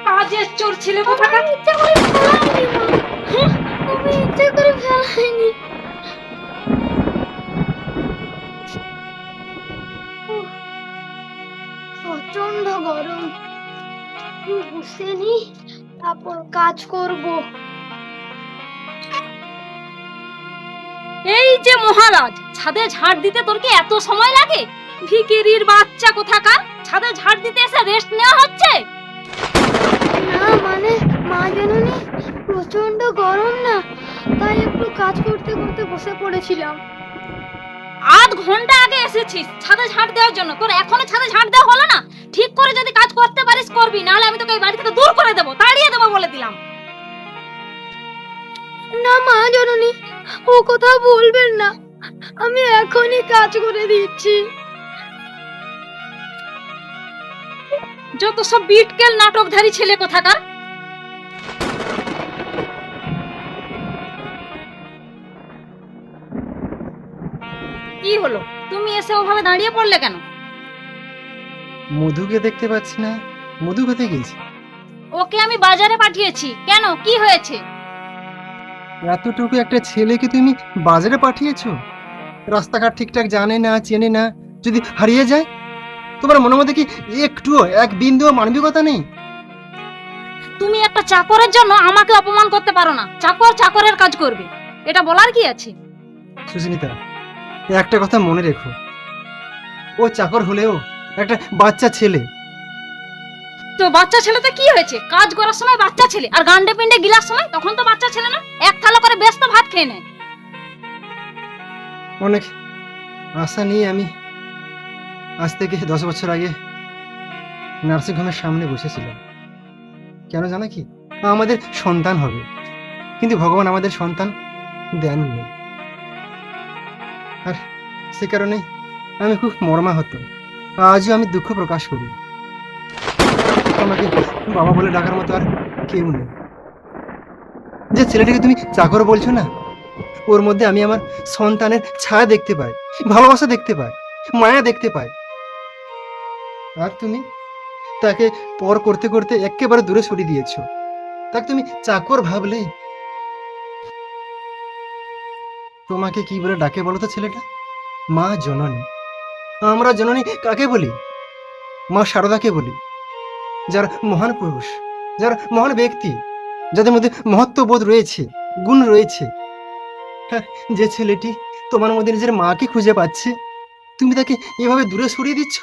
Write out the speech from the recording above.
কাজের চোর ছেলে কোথাকার। ইচ্ছা করে ফেলাইনি মা, আমি ইচ্ছা করে ফেলাইনি। উফ, প্রচন্ড গরম, বসে নি তারপর কাজ করব। এই যে মহারাজ, ছাদে ঝাড় দিতে তোর কি এত সময় লাগে? ভিকিরির বাচ্চা কোথাকার, ছাদে ঝাড় দিতে এসে রেস্ট নেওয়া হচ্ছে? না মানে মা জানুনি প্রচন্ড গরম না, তাই একটু কাজ করতে করতে বসে পড়েছিলাম। আধ ঘন্টা আগে এসেছিস ছাদে ঝাড় দেওয়ার জন্য, তোর এখনো ছাদে ঝাড় দেওয়া হলো না? ঠিক করে যদি কাজ করতে পারিস করবি, নাহলে আমি তোকে এই বাড়ি থেকে দূর করে দেবো, তাড়িয়ে দেবো বলে দিলাম। না মা জানুনি, ও কথা বলবেন না, আমি এখনই কাজ করে দিচ্ছি। যত সব বিটকেল নাটকধারী ছেলে কোথাকার। কি হলো, তুমি এসে ওভাবে দাঁড়িয়ে পড়লে কেন? মধুকে দেখতে পাচ্ছি না, মধু কোথায় গেছে? ওকে আমি বাজারে পাঠিয়েছি। কেন, কি হয়েছে? এতটুকু একটা ছেলেকে তুমি বাজারে পাঠিয়েছো? রাস্তাঘাট ঠিকঠাক জানে না, চেনে না, যদি হারিয়ে যায়? তোমার মনের মধ্যে কি একটুও এক বিন্দুও মানবিকতা নেই? তুমি একটা চাকরের জন্য আমাকে অপমান করতে পারো না। চাকর চাকরের কাজ করবে, এটা বলার কি আছে? সুস্মিতা, একটা কথা মনে রেখো, ও চাকর হলেও একটা বাচ্চা ছেলে। তো বাচ্চা ছেলেতে কি হয়েছে? কাজ করার সময় বাচ্চা ছেলে, আর গান্ডে পিন্ডে গিলার সময় তখন তো বাচ্চা ছেলে না। এক থালা করে ব্যস্ত ভাত খেয়ে নেয়। অনেক আশা নিয়ে আমি আজ থেকে 10 বছর আগে নার্সিংহোমের সামনে বসেছিলাম। কেন জানো কি? আমাদের সন্তান হবে, কিন্তু ভগবান আমাদের সন্তান দেননি। আর সে কারণে আমি খুব মর্মাহত। আজও আমি দুঃখ প্রকাশ করি। আমাকে বাবা বলে ডাকার মতো আর কেউ নেই। যে ছেলেটাকে তুমি চাকর বলছো না, ওর মধ্যে আমি আমার সন্তানের ছায়া দেখতে পাই, ভালোবাসা দেখতে পাই, মায়া দেখতে পাই। আর তুমি তাকে পর করতে করতে একেবারে দূরে সরিয়ে দিয়েছো। তাকে তুমি চাকর ভাবলে। তোমাকে কি বলে ডাকে বলো তো ছেলেটা? মা জননী। আমরা জননী কাকে বলি? মা শারদাকে বলি, যারা মহান পুরুষ, যারা মহান ব্যক্তি, যাদের মধ্যে মহত্ববোধ রয়েছে, গুণ রয়েছে। হ্যাঁ, যে ছেলেটি তোমার মধ্যে নিজের মাকে খুঁজে পাচ্ছে, তুমি তাকে এভাবে দূরে সরিয়ে দিচ্ছ।